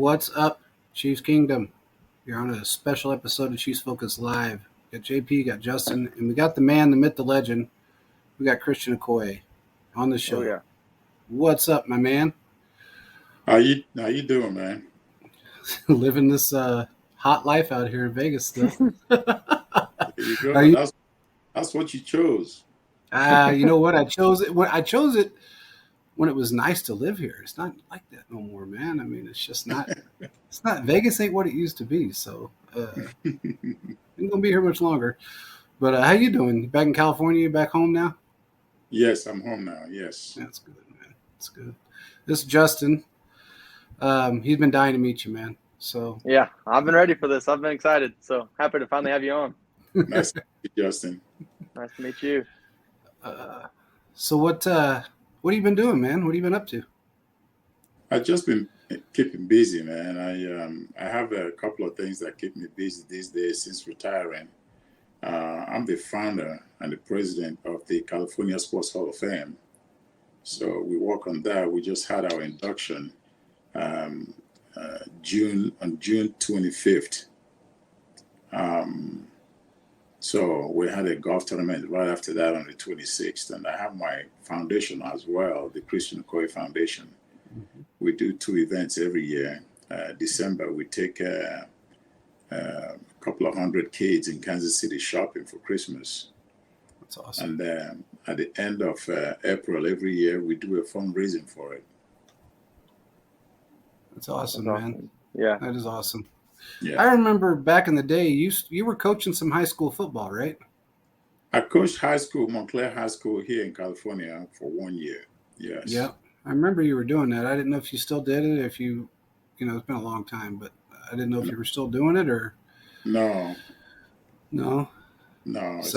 What's up, Chiefs Kingdom? You're on a special episode of Chiefs Focus Live. Got JP, got Justin, and we got the man, the myth, the legend. We got Christian Okoye on the Oh show. yeah. What's up, my man? How you doing, man? Living this hot life out here in Vegas still. There you Are go. you? That's what you chose. You know what? I chose it. I chose it when it was nice to live here. It's not like that no more, man. I mean, it's just not. It's not. Vegas ain't what it used to be. So, ain't gonna be here much longer. But how you doing? You back in California? You back home now? Yes, I'm home now. Yes. That's good, man. That's good. This is Justin. He's been dying to meet you, man. So Yeah, I've been ready for this. I've been excited. So happy to finally have you on. Nice to meet you, Justin. Nice to meet you. so what have you been doing, man? What have you been up to? I've just been keeping busy, man. I have a couple of things that keep me busy these days since retiring. I'm the founder and the president of the California Sports Hall of Fame. So we work on that. We just had our induction on June 25th. So we had a golf tournament right after that on the 26th. And I have my foundation as well, the Christian Okoye Foundation. Mm-hmm. We do 2 events every year. December, we take a couple of hundred kids in Kansas City shopping for Christmas. That's awesome. And at the end of April every year, we do a fundraising for it. That's awesome, That's man. awesome. Yeah. That is awesome. Yeah. I remember back in the day, you were coaching some high school football, right? I coached high school, Montclair High School here in California for 1 year. Yes. Yeah. I remember you were doing that. I didn't know if you still did it, if you it's been a long time, but I didn't know if you were still doing it or No. no. It's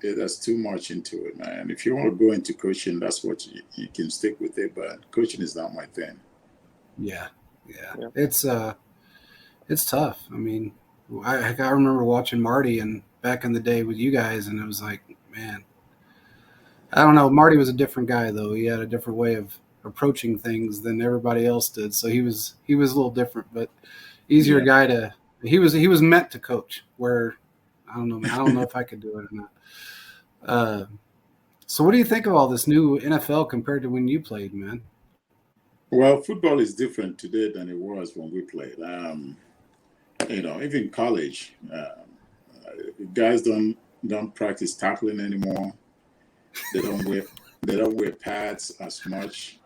that's too much into it, man. If you want to go into coaching, that's what you can stick with it. But coaching is not my thing. Yeah. It's tough. I mean, I remember watching Marty and back in the day with you guys, and it was like, man, I don't know. Marty was a different guy, though. He had a different way of approaching things than everybody else did. So he was a little different, but easier guy to. He was meant to coach. Where I don't know, man. I don't know if I could do it or not. So what do you think of all this new NFL compared to when you played, man? Well, football is different today than it was when we played. Even college, guys don't practice tackling anymore. They don't wear pads as much.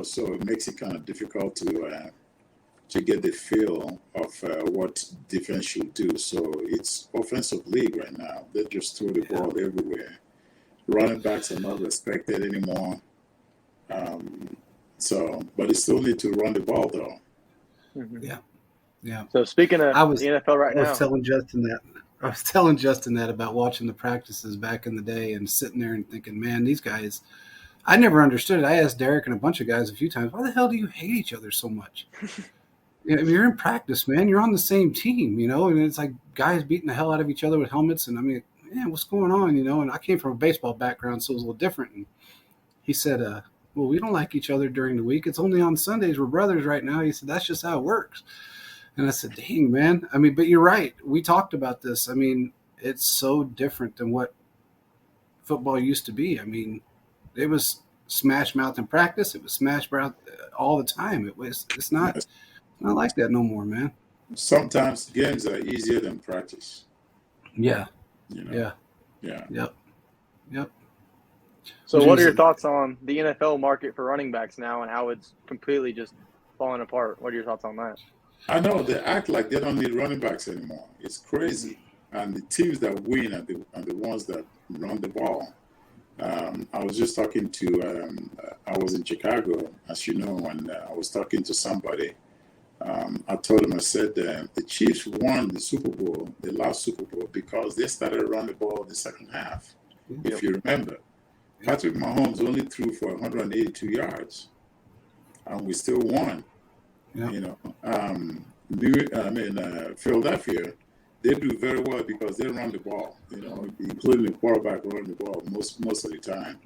So it makes it kind of difficult to get the feel of what defense should do. So it's offensive league right now. They just throw the ball everywhere. Running backs are not respected anymore. But they still need to run the ball, though. Mm-hmm. Yeah. So speaking of the NFL right now, I was telling Justin that about watching the practices back in the day and sitting there and thinking, man, these guys, I never understood it. I asked Derek and a bunch of guys a few times, why the hell do you hate each other so much? You're in practice, man. You're on the same team, and it's like guys beating the hell out of each other with helmets. And I mean, man, what's going on, And I came from a baseball background, so it was a little different. And he said, well, we don't like each other during the week. It's only on Sundays. We're brothers right now. He said, that's just how it works. And I said, dang, man. I mean, but you're right. We talked about this. I mean, it's so different than what football used to be. I mean, it was smash mouth in practice. It was smash mouth all the time. It's not like that no more, man. Sometimes games are easier than practice. Yeah. Yeah. Yep. So what are your thoughts on the NFL market for running backs now and how it's completely just falling apart? What are your thoughts on that? I know they act like they don't need running backs anymore. It's crazy. And the teams that win are the ones that run the ball. I was just talking to, I was in Chicago, as you know, and I was talking to somebody. I told him, I said, the Chiefs won the Super Bowl, the last Super Bowl, because they started to run the ball in the second half. If you remember, Patrick Mahomes only threw for 182 yards, and we still won. Philadelphia, they do very well because they run the ball, including the quarterback running the ball most of the time.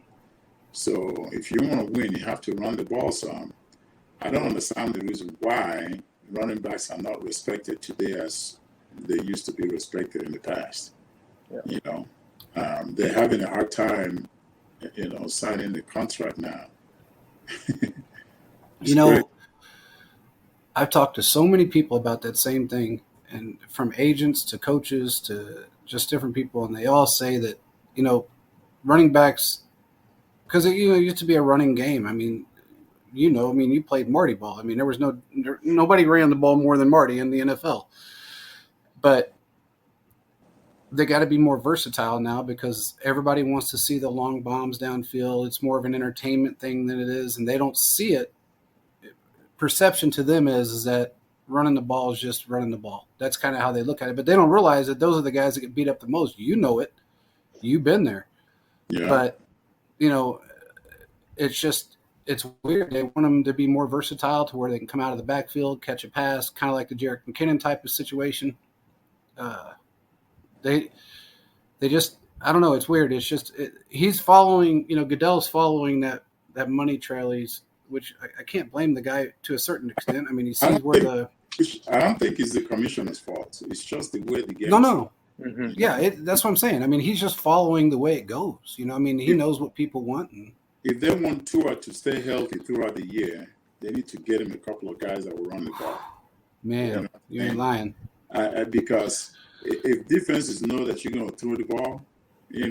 So if you want to win, you have to run the ball some. I don't understand the reason why running backs are not respected today as they used to be respected in the past. Yeah. You know, they're having a hard time, signing the contract now. You know, I've talked to so many people about that same thing, and from agents to coaches to just different people, and they all say that, running backs, because it used to be a running game. I mean, you played Marty ball. I mean, nobody ran the ball more than Marty in the NFL. But they got to be more versatile now because everybody wants to see the long bombs downfield. It's more of an entertainment thing than it is, and they don't see it. Perception to them is that running the ball is just running the ball. That's kind of how they look at it. But they don't realize that those are the guys that get beat up the most. You know it. You've been there. Yeah. But, it's weird. They want them to be more versatile to where they can come out of the backfield, catch a pass, kind of like the Jerick McKinnon type of situation. They just, I don't know. It's weird. It's just, he's following, Goodell's following that money trail. Which I can't blame the guy to a certain extent. I mean, he sees I don't think it's the commissioner's fault. It's just the way the game. No. Mm-hmm. Yeah, that's what I'm saying. I mean, he's just following the way it goes. He knows what people want. And if they want Tua to stay healthy throughout the year, they need to get him a couple of guys that will run the ball. Man, you ain't lying. Because if defenses know that you're going to throw the ball, they're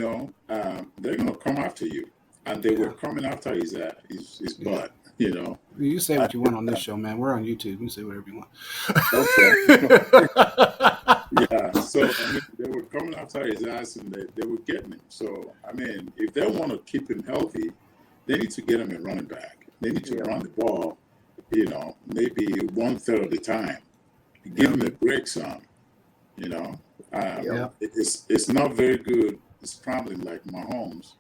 going to come after you. And they were coming after his butt. You say what you want on this show, man. We're on YouTube. You can say whatever you want. Okay. Yeah. So they were coming after his ass, and they were getting him. So if they want to keep him healthy, they need to get him a running back. They need to run the ball, maybe 1/3 of the time. Give him a break, some. It's not very good scrambling like Mahomes.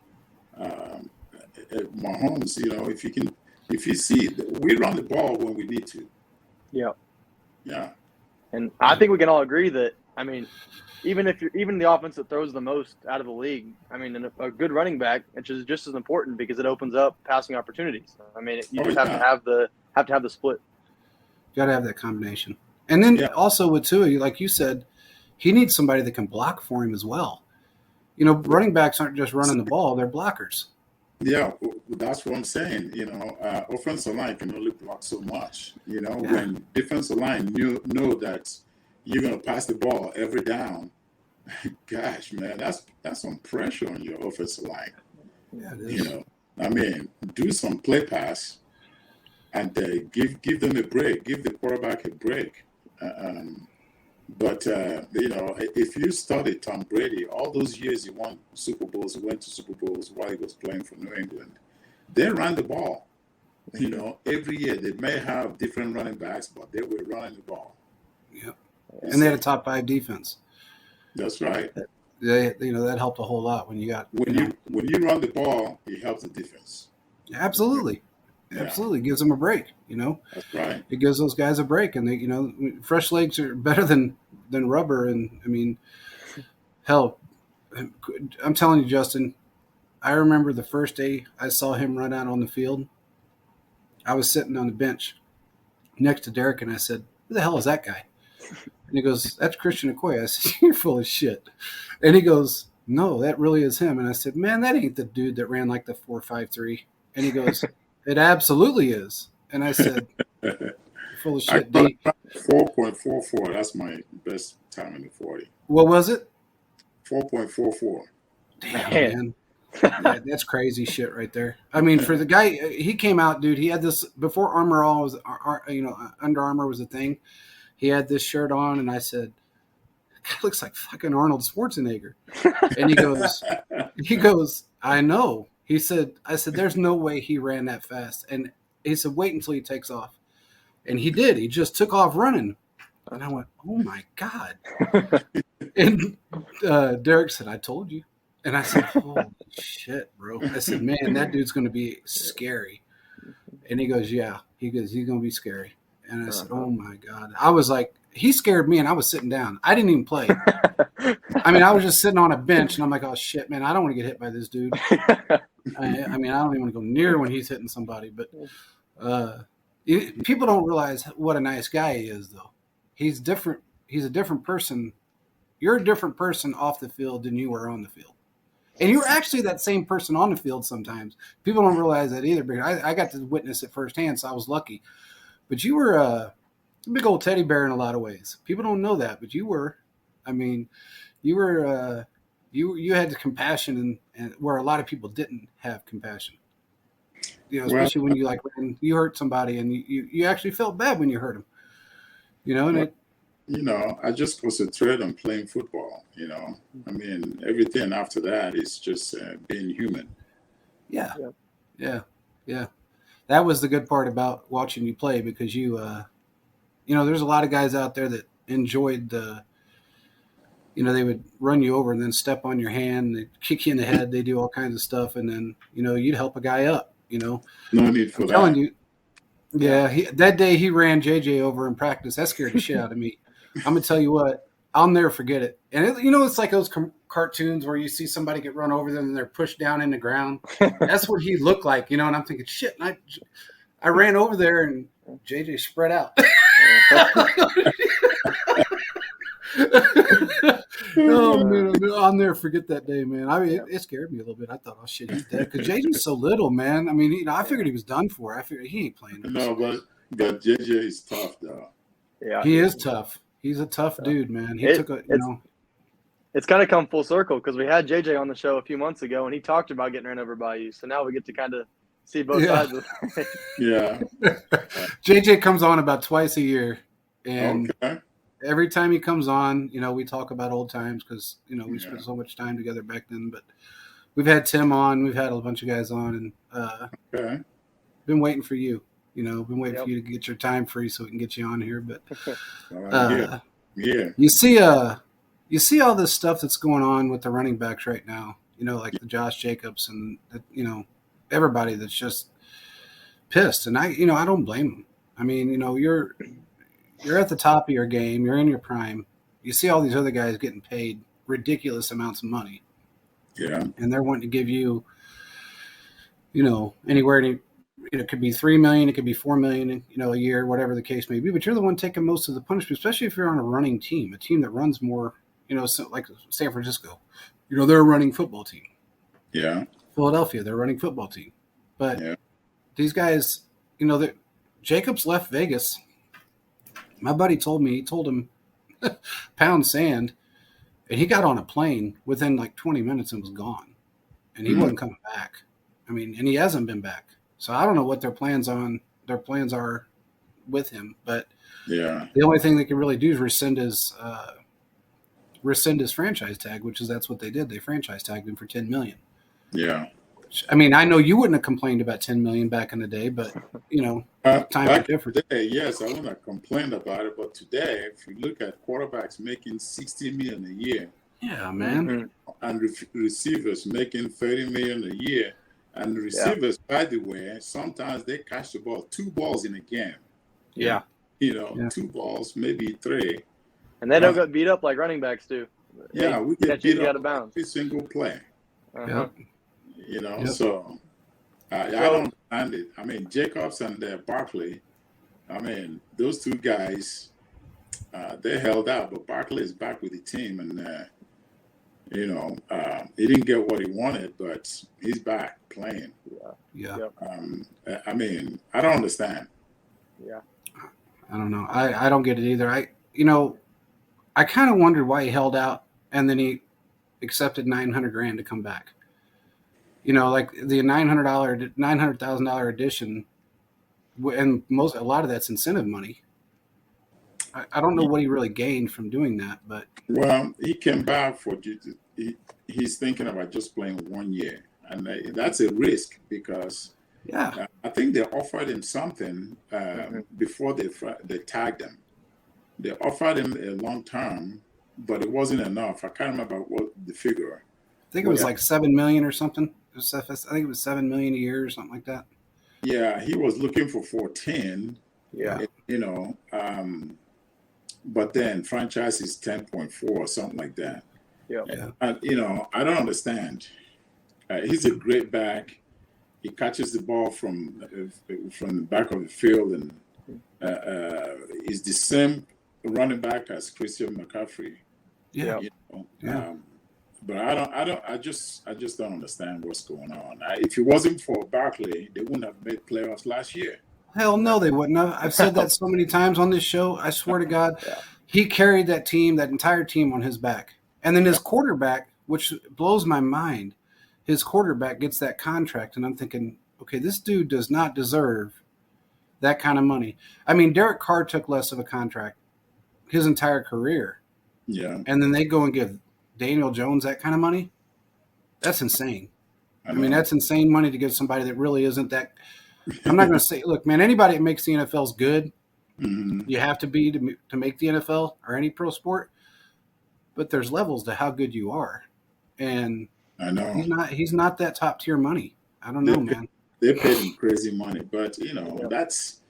Mahomes, if you see, we run the ball when we need to. Yeah. Yeah. And I think we can all agree that, even the offense that throws the most out of the league, and a good running back, which is just as important because it opens up passing opportunities. You just have to have the split. You got to have that combination. And then also with Tua, like you said, he needs somebody that can block for him as well. Running backs aren't just running the ball; they're blockers. Yeah, that's what I'm saying. Offensive line can only block so much. When defensive line know that you're going to pass the ball every down, gosh, man, that's some pressure on your offensive line. Yeah, it is. Do some play pass and give them a break. Give the quarterback a break. But if you study Tom Brady, all those years he won Super Bowls, he went to Super Bowls while he was playing for New England. They ran the ball. Every year they may have different running backs, but they were running the ball. Yeah, and they had a top 5 defense. That's right. That helped a whole lot when you got when you run the ball, it helps the defense. Absolutely. Yeah. Absolutely, gives them a break. That's right. It gives those guys a break, and they, fresh legs are better than rubber. And hell, I'm telling you, Justin, I remember the first day I saw him run out on the field. I was sitting on the bench next to Derek, and I said, "Who the hell is that guy?" And he goes, "That's Christian Okoye." I said, "You're full of shit." And he goes, "No, that really is him." And I said, "Man, that ain't the dude that ran like the 4.53." And he goes, "It absolutely is." And I said, "Full of shit." 4.44. That's my best time in the 40. What was it? 4.44. Damn, man. Yeah, that's crazy shit right there. For the guy, he came out, dude. He had this before Armor All was, Under Armour was a thing. He had this shirt on, and I said, "Guy looks like fucking Arnold Schwarzenegger." And he goes, "I know." I said, "There's no way he ran that fast." And he said, "Wait until he takes off." And he did. He just took off running. And I went, "Oh my God." And Derek said, "I told you." And I said, "Holy shit, bro." I said, "Man, that dude's going to be scary." And he goes, "Yeah." He goes, "He's going to be scary." And I said, "Oh my God." I was like, he scared me, and I was sitting down. I didn't even play. I was just sitting on a bench, and I'm like, "Oh shit, man, I don't want to get hit by this dude." I don't even want to go near when he's hitting somebody. But People don't realize what a nice guy he is, though. He's different. He's a different person. You're a different person off the field than you were on the field. And you're actually that same person on the field sometimes. People don't realize that either. But I got to witness it firsthand, so I was lucky. But you were a big old teddy bear in a lot of ways. People don't know that, but you were. I mean, you were. You had the compassion, and where a lot of people didn't have compassion. Well, Especially when you hurt somebody, and you actually felt bad when you hurt them. And well, I just concentrate on playing football. I mean, everything after that is just being human. yeah, Yeah. yeah, yeah. That was the good part about watching you play because there's a lot of guys out there that enjoyed they would run you over and then step on your hand, they kick you in the head, they do all kinds of stuff, and then you'd help a guy up. No need for I'm that. telling you, yeah. That day he ran JJ over in practice. That scared the shit out of me. I'm gonna tell you what, I'll never forget it. And it's like those cartoons where you see somebody get run over them and they're pushed down in the ground. That's what he looked like, and I'm thinking, shit. And I ran over there and JJ spread out. Oh man, I'll never forget that day, man. I mean, it scared me a little bit. I thought, oh shit, he's dead because JJ's so little, man. I mean, I figured he was done for. I figured he ain't playing. No, but JJ is tough though. Yeah, he is tough. He's a tough dude, man. It's kind of come full circle because we had JJ on the show a few months ago, and he talked about getting ran over by you. So now we get to kind of see both sides of it. Yeah. JJ comes on about twice a year, and Okay. every time he comes on, we talk about old times because we spent so much time together back then. But we've had Tim on, we've had a bunch of guys on, and Okay. been waiting for you. Been waiting for you to get your time free so we can get you on here. But Yeah. you see all this stuff that's going on with the running backs right now. Like the Josh Jacobs and everybody that's just pissed, and I don't blame them. I mean, you're at the top of your game. You're in your prime. You see all these other guys getting paid ridiculous amounts of money. Yeah. And they're wanting to give you, anywhere to, it could be $3 million, it could be $4 million, a year, whatever the case may be. But you're the one taking most of the punishment, especially if you're on a running team, a team that runs more, like San Francisco. They're a running football team. Yeah. Philadelphia, they're a running football team. But these guys, Jacobs left Vegas. My buddy told me, he told him pound sand, and he got on a plane within like 20 minutes and was gone. And he wasn't coming back. I mean, and he hasn't been back. So I don't know what their plans are with him. But the only thing they can really do is rescind his franchise tag, that's what they did. They franchise tagged him for $10 million. Yeah. I mean, I know you wouldn't have complained about $10 million back in the day, but times are different. Today, yes, I wouldn't have complained about it, but today, if you look at quarterbacks making $60 million a year, yeah, man, and receivers making $30 million a year, and receivers, by the way, sometimes they catch the ball 2 balls in a game. Yeah, 2 balls, maybe 3, and they don't get beat up like running backs do. Yeah, we get beat up every single play. So I don't understand it. I mean, Jacobs and Barkley, I mean, those 2 guys, they held out, but Barkley is back with the team, and he didn't get what he wanted, but he's back playing. Yeah. I mean, I don't understand. Yeah. I don't know. I don't get it either. I kind of wondered why he held out, and then he accepted $900,000 to come back. Like the $900,000 addition, and a lot of that's incentive money. I don't know what he really gained from doing that, but he came back for he's thinking about just playing 1 year, and that's a risk because I think they offered him something before they tagged him. They offered him a long term, but it wasn't enough. I can't remember what the figure. I think it was like $7 million or something. I think it was $7 million a year or something like that. Yeah, he was looking for 14. Yeah, but then franchise is 10.4 or something like that. Yeah. And I don't understand. He's a great back. he catches the ball from the back of the field, and is the same running back as Christian McCaffrey. Yeah. You know, Yeah. but I just don't understand what's going on. If it wasn't for Barkley, they wouldn't have made playoffs last year. Hell no, they wouldn't have. I've said that so many times on this show. I swear to God, Yeah. he carried that team, that entire team on his back. And then his quarterback, which blows my mind, his quarterback gets that contract. And I'm thinking, okay, this dude does not deserve that kind of money. I mean, Derek Carr took less of a contract his entire career. Yeah, And then they go and give Daniel Jones that kind of money. That's insane. I mean, that's insane money to give somebody that really isn't that. I'm not going to say, look, man, anybody that makes the NFL is good. hmm You have to be to make the NFL or any pro sport. But there's levels to how good you are. And I know. he's not that top tier money. I don't They know, pay, man. they paid him crazy money, but Yeah. that's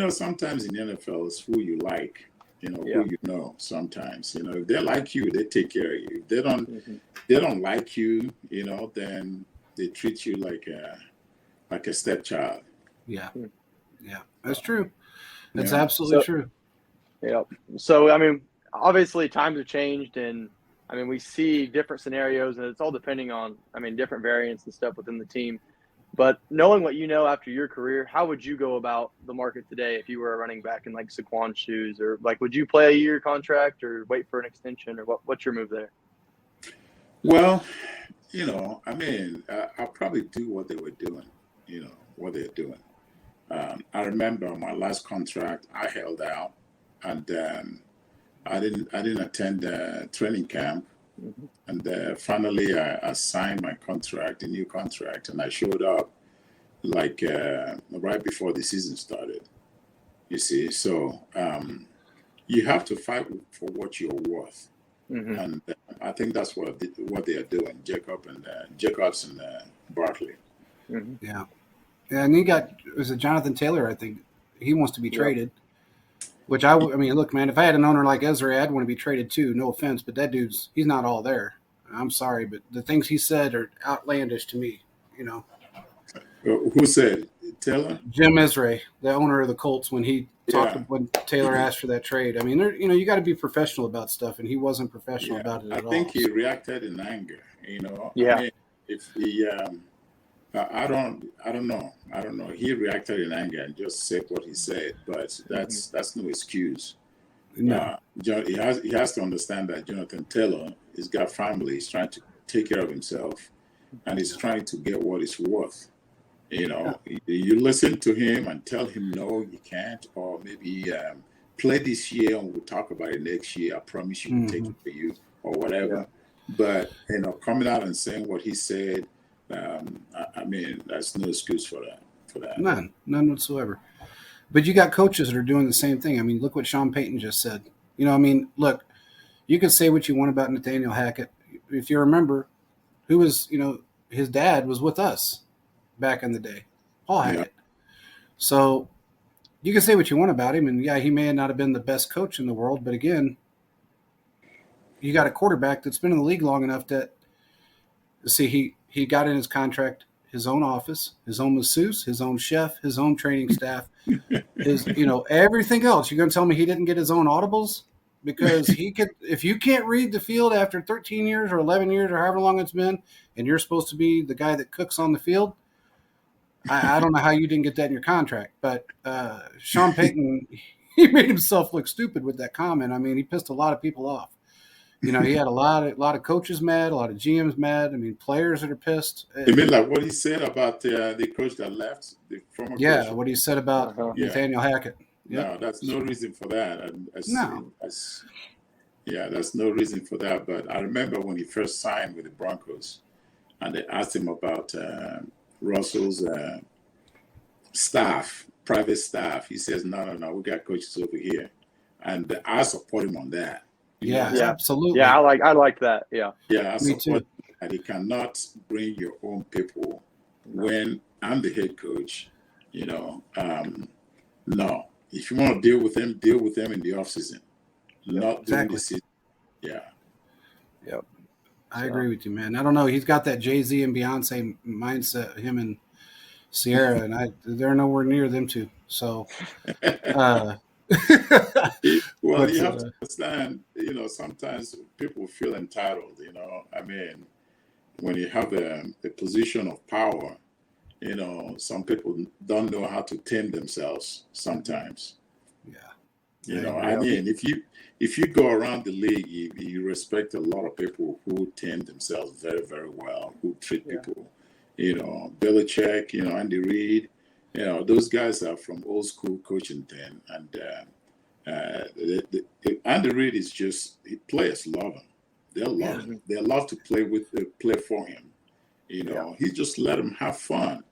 sometimes in the NFL it's who you like, Yeah. who you know. Sometimes if they like you, they take care of you. If they don't, Mhm. they don't like you, then they treat you like a stepchild. Yeah. Hmm. Yeah. That's true. That's Yeah. absolutely So- true. Yeah. So, I mean, obviously times have changed, and I mean, we see different scenarios, and it's all depending on, I mean, different variants and stuff within the team. But knowing what you know after your career, how would you go about the market today if you were a running back in like Saquon's shoes, or like, would you play a year contract or wait for an extension, or what's your move there? Well, I mean, I'll probably do what they were doing. What they're doing. I remember my last contract, I held out, and I didn't attend the training camp, Mhm. and finally I signed my contract, a new contract, and I showed up like right before the season started. You see, so you have to fight for what you're worth, Mhm. and I think that's what they are doing, Jacobs and Barkley. Mhm. Yeah. And he was it Jonathan Taylor, I think. He wants to be Yep. traded. Which I mean, look, man, if I had an owner like Ezra, I'd want to be traded too. No offense, but that he's not all there. I'm sorry, but the things he said are outlandish to me. Who said Taylor? Jim Ezra, the owner of the Colts, when he talked Yeah. when Taylor asked for that trade. I mean, you got to be professional about stuff, and he wasn't professional Yeah, about it I at think all. he reacted in anger. Yeah. I mean, if he, I don't know. He reacted in anger and just said what he said, but that's no excuse. No, He has to understand that Jonathan Taylor has got family. He's trying to take care of himself, and he's trying to get what it's worth. You listen to him and tell him no, you can't, or maybe play this year and we'll talk about it next year. I promise you, we'll take it for you, or whatever. But coming out and saying what he said, I mean, that's no excuse for that. none whatsoever. But you got coaches that are doing the same thing. I mean, look what Sean Payton just said. I mean, look, you can say what you want about Nathaniel Hackett. If you remember, who was, his dad was with us back in the day, Paul Hackett. Yeah. So you can say what you want about him, and yeah, he may not have been the best coach in the world, but again, you got a quarterback that's been in the league long enough that, see, he got in his contract his own office, his own masseuse, his own chef, his own training staff, his everything else. You're going to tell me he didn't get his own audibles? Because he could, if you can't read the field after 13 years or 11 years or however long it's been, and you're supposed to be the guy that cooks on the field, I don't know how you didn't get that in your contract. But Sean Payton, he made himself look stupid with that comment. I mean, he pissed a lot of people off. He had a lot of coaches mad, a lot of GMs mad. I mean, players that are pissed. You mean like what he said about the coach that left, the former coach? Yeah, what he said about Nathaniel Hackett. Yep. No, that's no reason for that. No. That's no reason for that. But I remember when he first signed with the Broncos, and they asked him about Russell's staff, private staff. He says, no, we got coaches over here. And I support him on that. Yeah, absolutely. Yeah, I like that. Yeah. Yeah, I Me too. And you cannot bring your own people when I'm the head coach. No. If you want to deal with them in the off season, not during the season. Yeah. Yep. I agree with you, man. I don't know. He's got that Jay-Z and Beyonce mindset. Him and Sierra, and they're nowhere near them two. So, uh, Well, but you have to understand, sometimes people feel entitled, I mean, when you have a position of power, some people don't know how to tame themselves sometimes. yeah, I mean, if you go around the league, you respect a lot of people who tame themselves very, very well, who treat Yeah. people, Belichick, Andy Reid, those guys are from old school coaching then, and Andy Reid is just players love him. They love yeah, him. They love to play for him. Yeah. He just let them have fun.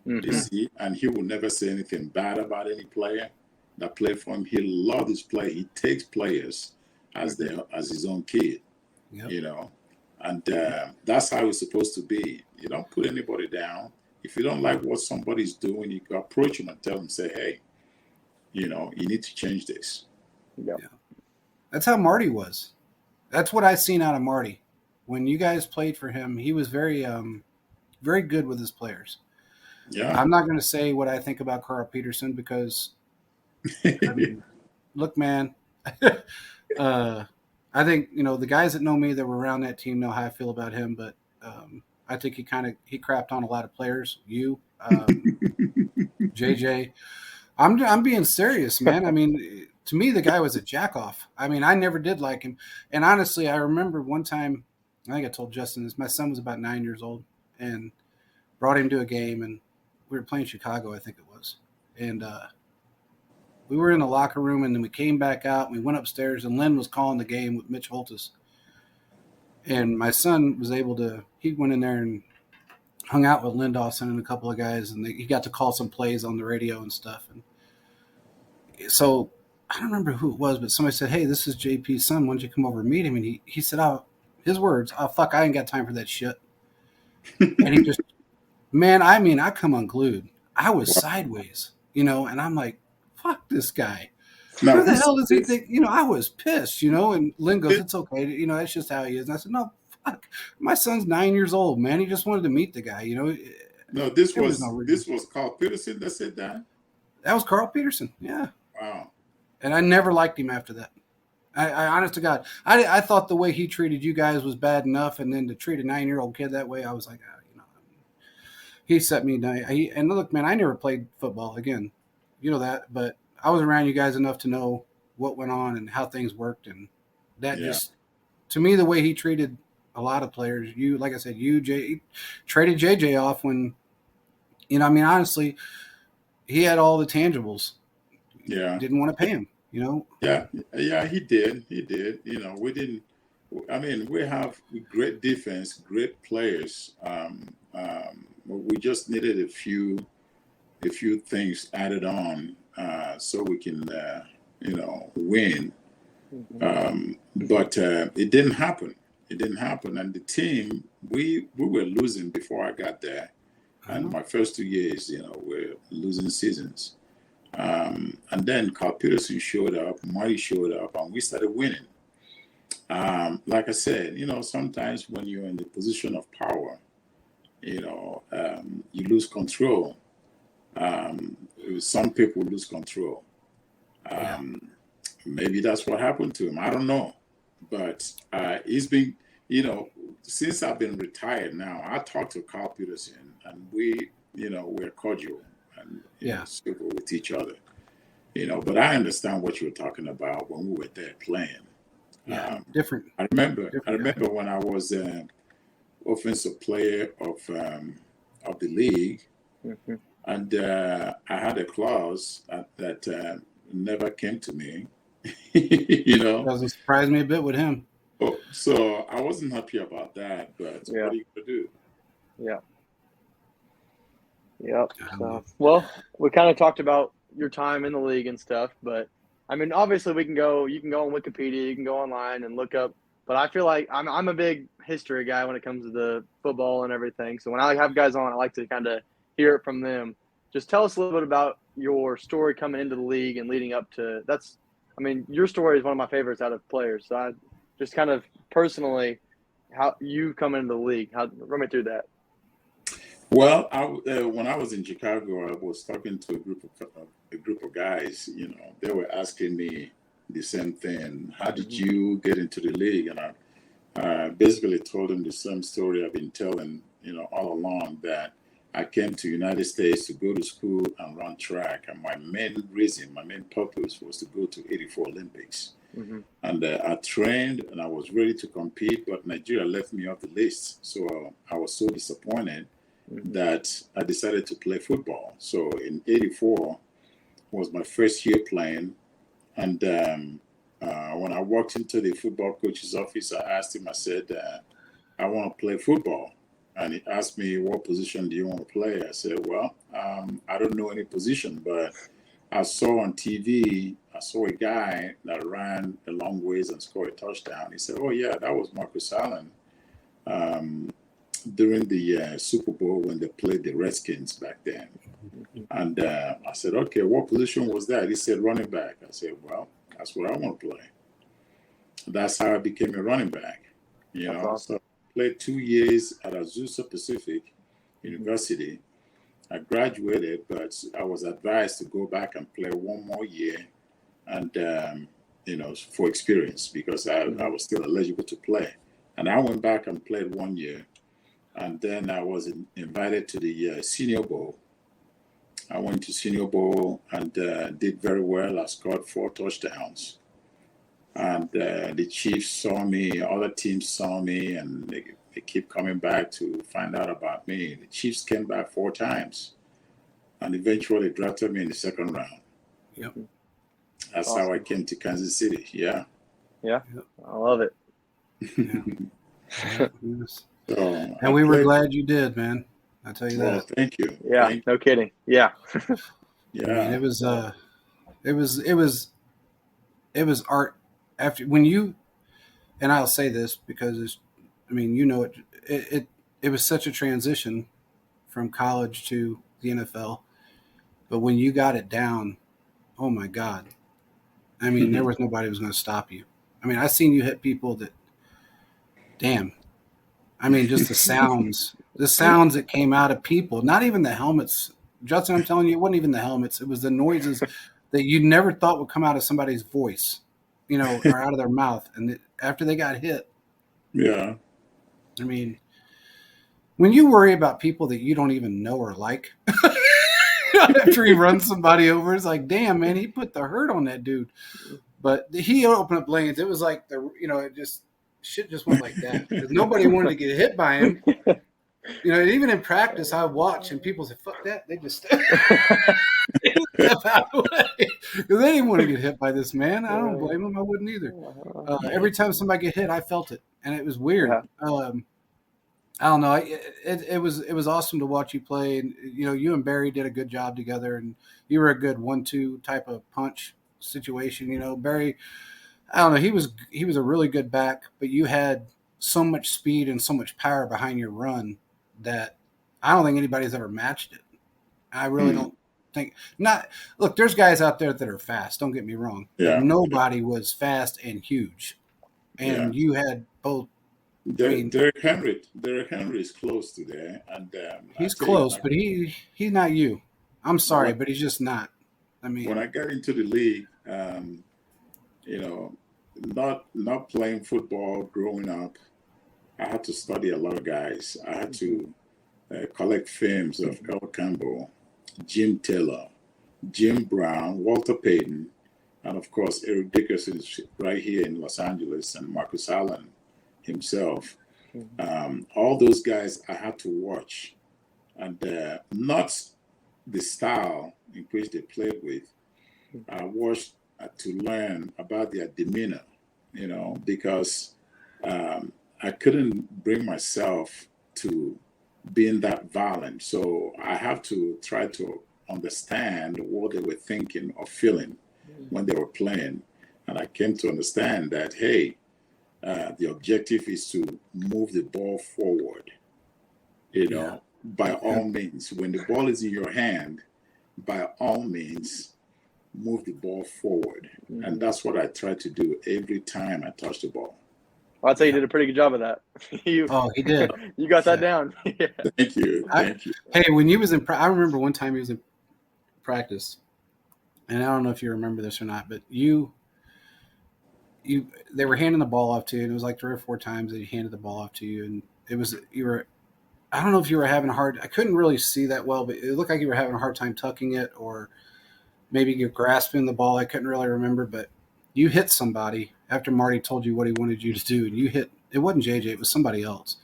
You Mm-hmm. see, and he will never say anything bad about any player that play for him. He loves his play. He takes players as his own kid. yep. You know, and that's how it's supposed to be. You don't put anybody down. If you don't like what somebody's doing, you can approach them and tell them, say, hey, you need to change this. Yeah. That's how Marty was. That's what I seen out of Marty. When you guys played for him, he was very good with his players. Yeah. I'm not going to say what I think about Carl Peterson because, I mean, look, man, uh, I think the guys that know me that were around that team know how I feel about him. But I think he crapped on a lot of players. JJ. I'm being serious, man. I mean, to me, the guy was a jackoff. I mean, I never did like him. And honestly, I remember one time, I think I told Justin this. My son was about 9 years old, and brought him to a game, and we were playing Chicago, I think it was, and we were in the locker room, and then we came back out, and we went upstairs, and Lynn was calling the game with Mitch Holtis, and my son was able to. He went in there and hung out with Lynn Dawson and a couple of guys, and he got to call some plays on the radio and stuff, and so I don't remember who it was, but somebody said, "Hey, this is JP's son. Why don't you come over and meet him?" And he said, "Oh, his words, oh fuck, I ain't got time for that shit." And he just, man, I mean, I come unglued. I was sideways, and I'm like, "Fuck this guy. Now, Who the who's hell does he this? think?" I was pissed, And Lynn goes, "It's okay. That's just how he is." And I said, "No, fuck. My son's 9 years old, man. He just wanted to meet the guy. No, this There was no was reason." this was Carl Peterson that said that. That was Carl Peterson. Yeah, Wow. and I never liked him after that. I honest to God, I thought the way he treated you guys was bad enough, and then to treat a 9-year-old kid that way, I was like, he set me down. And look, man, I never played football again, that, but I was around you guys enough to know what went on and how things worked, and that Yeah. just, to me, the way he treated a lot of players, like I said, he traded JJ off when, I mean, honestly, he had all the tangibles. Yeah. Didn't want to pay him. Yeah, he did. He did. We didn't. I mean, we have great defense, great players. We just needed a few things added on so we can, win. But it didn't happen. It didn't happen. And the team, we were losing before I got there. And my first 2 years, we're losing seasons. And then Carl Peterson showed up, Marty showed up, and we started winning. Like I said, sometimes when you're in the position of power, you lose control. Some people lose control. Maybe that's what happened to him. I don't know. But he's been, since I've been retired now, I talk to Carl Peterson, and we're cordial and civil with each other. But I understand what you were talking about when we were there playing. Different. I remember guy. when I was offensive player of the league, and I had a clause that never came to me. Doesn't surprise me a bit with him. Oh, so I wasn't happy about that, but what are you gonna do? Yeah. Yep. So, well, we kind of talked about your time in the league and stuff, but I mean, obviously, you can go on Wikipedia, you can go online and look up. But I feel like I'm a big history guy when it comes to the football and everything. So when I have guys on, I like to kind of hear it from them. Just tell us a little bit about your story coming into the league and leading up to that's. I mean, your story is one of my favorites out of players. So I just kind of personally, how you come into the league, run me through that. Well, when I was in Chicago, I was talking to a group of guys. They were asking me the same thing. How did Mhm. you get into the league? And I basically told them the same story I've been telling, all along, that I came to United States to go to school and run track, and my main reason, my main purpose was to go to '84 Olympics. Mhm. And I trained and I was ready to compete, but Nigeria left me off the list. So I was so disappointed Mhm. that I decided to play football. So in '84 was my first year playing, and when I walked into the football coach's office, I asked him. I said, "I want to play football," and he asked me, "What position do you want to play?" I said, "Well, I don't know any position, but I saw on TV, I saw a guy that ran a long ways and scored a touchdown." He said, "Oh yeah, that was Marcus Allen." Um, During the Super Bowl when they played the Redskins back then. Mhm. And I said, okay, what position was that? He said, running back. I said, well, that's what I want to play. That's how I became a running back. That's So awesome. I played 2 years at Azusa Pacific Mhm. University. I graduated, but I was advised to go back and play one more year and, for experience because I Mhm. was still eligible to play. And I went back and played 1 year. And then I was invited to the Senior Bowl. I went to Senior Bowl and did very well. I scored 4 touchdowns. And the Chiefs saw me, other teams saw me, and they keep coming back to find out about me. The Chiefs came back 4 times and eventually drafted me in the second round. Yep. Mhm. That's how I Awesome. came to Kansas City. Yeah. Yeah, Yep. I love it. Yeah. Yep. Yes. So I And we were played. glad you did, man. I tell you Well, that. thank you. Yeah, Thank no kidding. Yeah. I mean, Yeah. it was art after when you and I'll say this because I mean, it was such a transition from college to the NFL, but when you got it down, oh my God. I mean, there was nobody who was going to stop you. I mean, I seen you hit people that, damn. I mean, just the sounds that came out of people, not even the helmets. Justin, I'm telling you, it wasn't even the helmets. It was the noises that you never thought would come out of somebody's voice, or out of their mouth. And after they got hit, Yeah. I mean, when you worry about people that you don't even know or like, after he runs somebody over, it's like, damn, man, he put the hurt on that dude. But he opened up lanes. It was like it just shit just went like that because nobody wanted to get hit by him. Even in practice, I watch and people say, "Fuck that!" They just step out of the way because they didn't want to get hit by this man. I don't blame them. I wouldn't either. Every time somebody get hit, I felt it, and it was weird. Yeah. I don't know. It was awesome to watch you play, and you and Barry did a good job together, and you were a good 1-2 type of punch situation. Barry, I don't know. He was a really good back, but you had so much speed and so much power behind your run that I don't think anybody's ever matched it. I really Hmm. don't think not. Look, there's guys out there that are fast. Don't get me wrong, but Yeah. nobody was fast and huge. Yeah. And you had both. I mean, Derek Henry is close to there, and I he's tell you, close, but he's not you. I'm when sorry, I, but he's just not. I when mean, I got into the league, you know, not playing football growing up, I had to study a lot of guys. I had Mhm. to collect films of Earl Campbell, Jim Taylor, Jim Brown, Walter Payton, and of course Eric Dickerson is right here in Los Angeles, and Marcus Allen himself. Mhm. All those guys I had to watch, and not the style in which they played with. I watched to learn about their demeanor, because I couldn't bring myself to being that violent. So I have to try to understand what they were thinking or feeling when they were playing. And I came to understand that, hey, the objective is to move the ball forward, yeah, by yeah, all means. When the ball is in your hand, by all means, move the ball forward. And Mhm. that's what I try to do every time I touch the ball. Well, I'd say you Yeah. did a pretty good job of that. you Oh, he did. you got that Yeah. down. Yeah. Thank you. Thank you. Hey, when you was in, I remember one time he was in practice, and I don't know if you remember this or not, but they were handing the ball off to you, and it was like 3 or 4 times that he handed the ball off to you, and it was you were. I don't know if you were having a hard. I couldn't really see that well, but it looked like you were having a hard time tucking it, or maybe you're grasping the ball. I couldn't really remember, but you hit somebody after Marty told you what he wanted you to do, and you hit. It wasn't JJ; it was somebody else.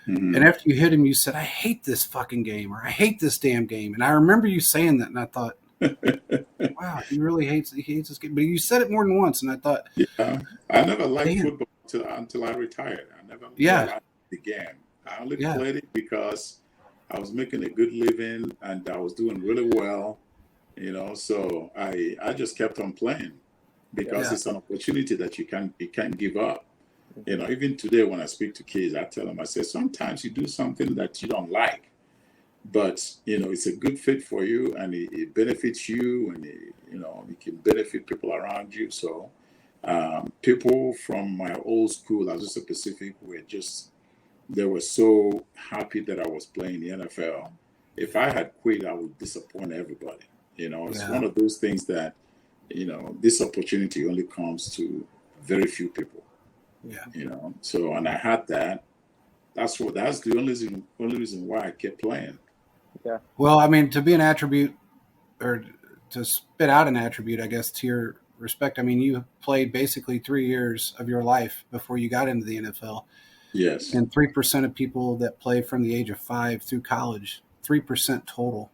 And Hmm. after you hit him, you said, "I hate this fucking game," or "I hate this damn game." And I remember you saying that, and I thought, "Wow, he hates this game." But you said it more than once, and I thought, Yeah, I never liked "Damn, football until I retired. I never yeah, liked the game. I only yeah, played it because I was making a good living and I was doing really well, So I just kept on playing because yeah, it's an opportunity that you can't give up. Even today when I speak to kids, I tell them, I say, sometimes you do something that you don't like, but it's a good fit for you and it benefits you and it can benefit people around you. So people from my old school, Azusa Pacific, they were so happy that I was playing the NFL. If I had quit, I would disappoint everybody. It's yeah, one of those things that this opportunity only comes to very few people. yeah." So and I had that. That's the only reason why I kept playing. Yeah. Well, I mean, to be an attribute or to spit out an attribute, I guess, to your respect, I mean, you played basically 3 years of your life before you got into the NFL. Yes. And 3% of people that play from the age of 5 through college, 3% total,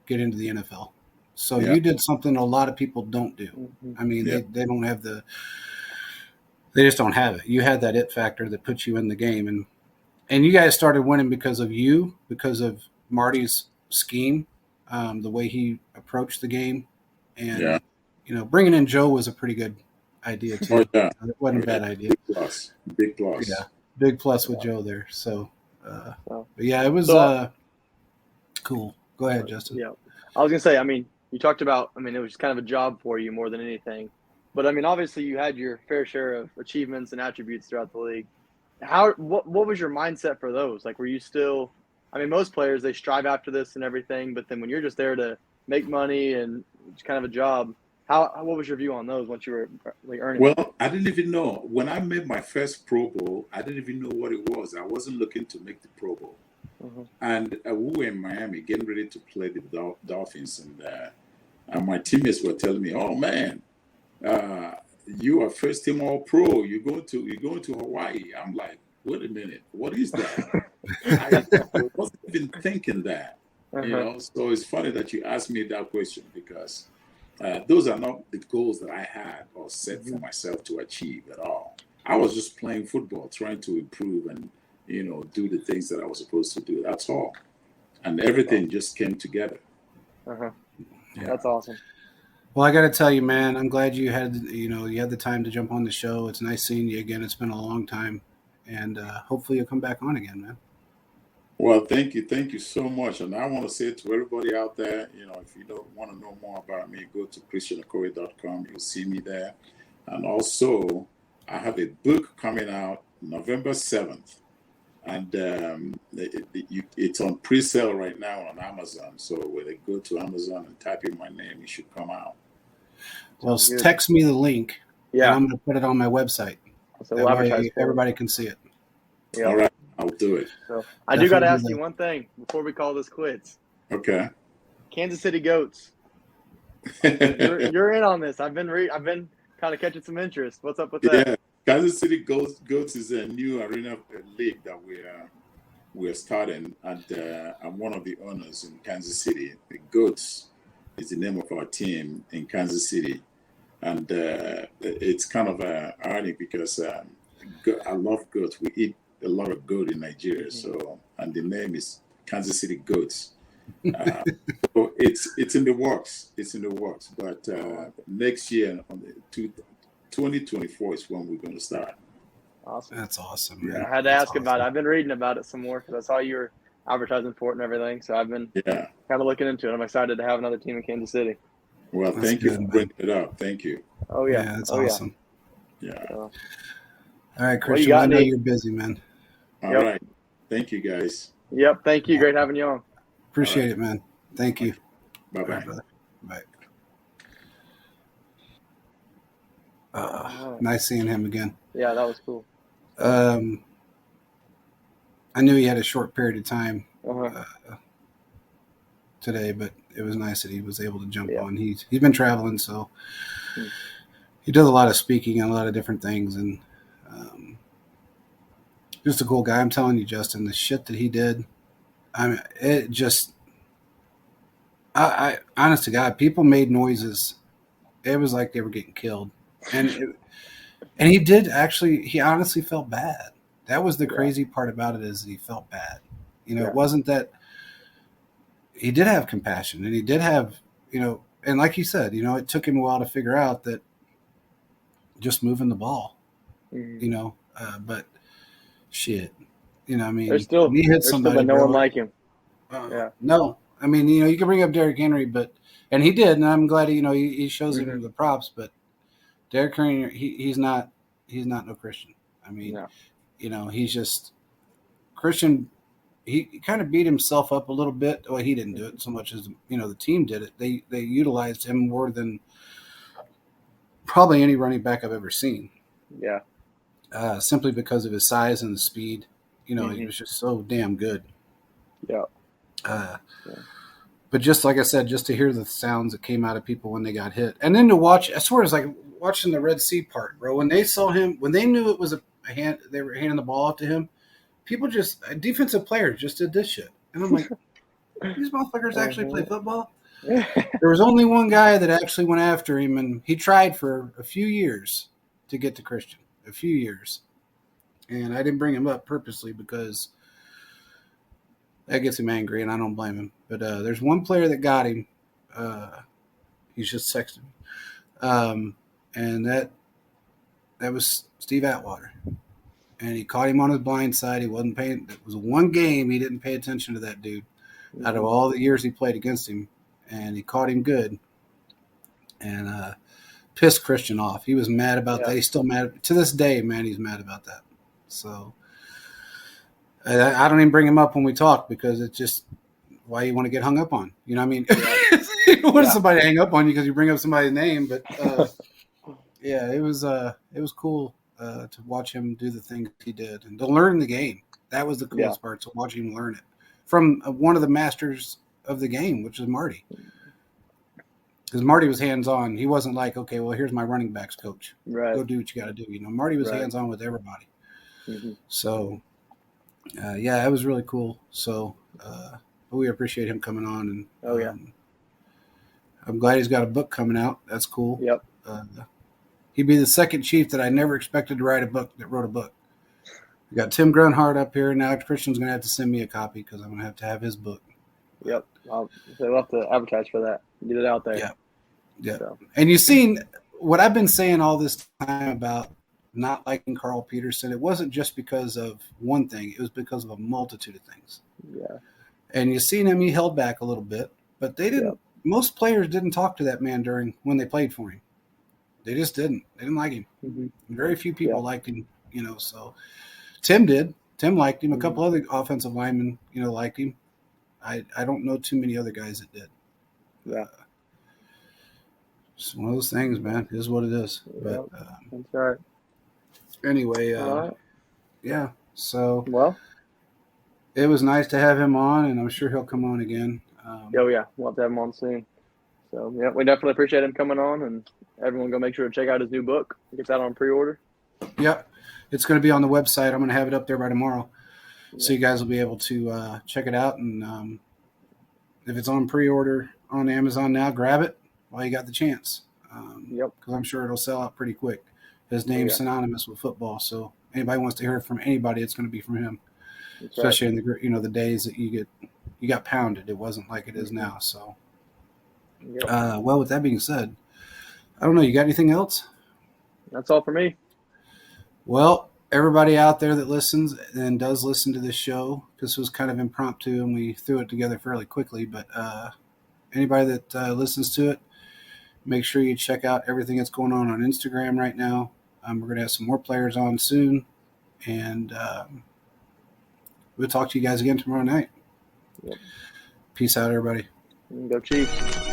get into the NFL. So Yeah. you did something a lot of people don't do. Mm-hmm. I mean, Yeah. they don't have they just don't have it. You had that it factor that puts you in the game. And you guys started winning because of Marty's scheme, the way he approached the game. Yeah. And, bringing in Joe was a pretty good idea Oh too. yeah. It wasn't Oh a yeah. bad idea. Big plus. Big Yeah. plus. Big plus with Yeah. Joe there. So, So, but yeah, it was so cool. Go ahead, Justin. yeah, I was gonna say. I mean, you talked about. I mean, it was kind of a job for you more than anything. But I mean, obviously, you had your fair share of achievements and attributes throughout the league. What was your mindset for those? Like, were you still? I mean, most players they strive after this and everything, but then when you're just there to make money and it's kind of a job, what was your view on those once you were like earning them? Well, I didn't even know when I made my first Pro Bowl. I didn't even know what it was. I wasn't looking to make the Pro Bowl, Mm-hmm. and we were in Miami getting ready to play the Dolphins, and my teammates were telling me, "Oh man, uh, you are first team All Pro. You going to Hawaii." I'm like, "Wait a minute, what is that?" I wasn't even thinking that. Uh-huh. So it's funny that you asked me that question because those are not the goals that I had or set Mm-hmm. for myself to achieve at all. I was just playing football, trying to improve and do the things that I was supposed to do. That's all, and everything just came together. Uh-huh. Yeah. That's awesome. Well, I got to tell you, man, I'm glad you had the time to jump on the show. It's nice seeing you again. It's been a long time, and hopefully you'll come back on again, man. Well, thank you so much. And I want to say to everybody out there, if you don't want to know more about me, go to christianokoye.com. You'll see me there. And also, I have a book coming out November 7th. And it's on pre-sale right now on Amazon. So when they go to Amazon and type in my name, it should come out. Well, Good. text me the link, and Yeah. I'm going to put it on my website. So That we'll advertise way for it. everybody can see it. Yeah. All right, I'll do it. So I do got to Definitely ask do you that. one thing before we call this quits. Okay. Kansas City Goats. You're in on this. I've been kind of catching some interest. What's up with that? Yeah, Kansas City Goats is a new arena league that we're starting, and I'm one of the owners in Kansas City. The Goats is the name of our team in Kansas City, and it's kind of ironic because I love goats. We eat a lot of goat in Nigeria, so and the name is Kansas City Goats. Uh, so it's in the works. It's in the works, but next year on the 2024 is when we're going to start. Awesome. That's awesome, Yeah. man. I had to That's ask about it. awesome. I've been reading about it some more because I saw you were advertising for it and everything. So I've been Yeah. kind of looking into it. I'm excited to have another team in Kansas City. Well, That's thank you good, for man. bringing it up. Thank you. Oh yeah. Yeah, that's Oh awesome. Yeah. yeah. So, All right, Well, you Christian. I got know Nate. you're busy, man. All Yep. right. Thank you, guys. Yep. Thank you. Great having you on. Appreciate right. it, man. Thank you. Okay. Bye All right, bye. brother. Bye. All right. Nice seeing him again. Yeah, that was cool. Um, I knew he had a short period of time Uh-huh. today, but it was nice that he was able to jump Yeah. on. He's been traveling, so Hmm. he does a lot of speaking and a lot of different things, and just a cool guy. I'm telling you, Justin, the shit that he did. I mean, it just. I honest to God, people made noises. It was like they were getting killed, and he did actually. He honestly felt bad. That was the Yeah. crazy part about it is he felt bad. Yeah. It wasn't that he did have compassion, and he did have and like you said, it took him a while to figure out that just moving the ball, Mhm. but shit, I There's mean, still when he hit there's still somebody, been no one bro, like him. Yeah. no, I mean, you can bring up Derrick Henry, and he did, and I'm glad he shows Hmm. him the props, but Derrick Henry, he's not no Christian. I mean, No. he's just Christian. He kind of beat himself up a little bit. Well, he didn't do it so much as the team did it. They utilized him more than probably any running back I've ever seen, Yeah. simply because of his size and the speed. He Hmm. was just so damn good. Yeah. Uh, Yeah. but just like I said, just to hear the sounds that came out of people when they got hit, and then to watch, I swear, it's like watching the Red Sea part, bro. When they saw him, when they knew it was a hand, they were handing the ball off to him. People just defensive players just did this shit, and I'm like, these motherfuckers actually play Uh-huh. football. There was only one guy that actually went after him, and he tried for a few years to get to Christian. A few years, and I didn't bring him up purposely because that gets him angry, and I don't blame him. But there's one player that got him. He's just texted me, and that was Steve Atwater, and he caught him on his blind side. He wasn't paying. It was one game he didn't pay attention to that dude. Out of Mhm. all the years he played against him, and he caught him good, and pissed Christian off. He was mad about Yeah. that. He's still mad to this day, man. He's mad about that. So I don't even bring him up when we talk because it's just why you want to get hung up on. You know what I mean? Yeah. You don't want Yeah. somebody to hang up on you because you bring up somebody's name. But yeah, it was cool to watch him do the things he did and to learn the game. That was the Yeah. coolest part. To watch him learn it from one of the masters of the game, which is Marty. Because Marty was hands on. He wasn't like, okay, well, here's my running backs coach. Right. Go do what you got to do. Marty was Right. hands on with everybody. Hmm. So yeah, it was really cool. So we appreciate him coming on, and Oh yeah. I'm glad he's got a book coming out. That's cool. Yep. He'd be the second chief that I never expected to write a book that wrote a book. We got Tim Grunhard up here. Now Christian's going to have to send me a copy because I'm going to have his book. Yep. We'll have to advertise for that. Get it out there. Yeah. Yeah. So. And you've seen what I've been saying all this time about not liking Carl Peterson. It wasn't just because of one thing. It was because of a multitude of things. Yeah. And you've seen him, he held back a little bit, but they didn't. Yep. Most players didn't talk to that man when they played for him. They just didn't. They didn't like him. Mm-hmm. Very few people liked him, so Tim did. Tim liked him. A Mm-hmm. couple other offensive linemen, liked him. I don't know too many other guys that did. Yeah. It's one of those things, man. It is what it is. Yep. But That's right. anyway, All right. yeah. So Well, it was nice to have him on, and I'm sure he'll come on again. oh yeah, we'll have to have him on soon. So yeah, we definitely appreciate him coming on, and everyone go make sure to check out his new book. Get that on pre-order. Yep. It's going to be on the website. I'm going to have it up there by tomorrow. So you guys will be able to check it out. And if it's on pre-order on Amazon now, grab it while you got the chance. Yep. Because I'm sure it'll sell out pretty quick. His name's synonymous with football. So anybody wants to hear it from anybody, it's going to be from him. That's especially right. in the days that you got pounded. It wasn't like it is now. So, Yep. well, with that being said, I don't know. You got anything else? That's all for me. Well, everybody out there that listens and does listen to this show, this was kind of impromptu and we threw it together fairly quickly. But anybody that listens to it, make sure you check out everything that's going on Instagram right now. We're going to have some more players on soon, and we'll talk to you guys again tomorrow night. Yep. Peace out, everybody. Go Chiefs.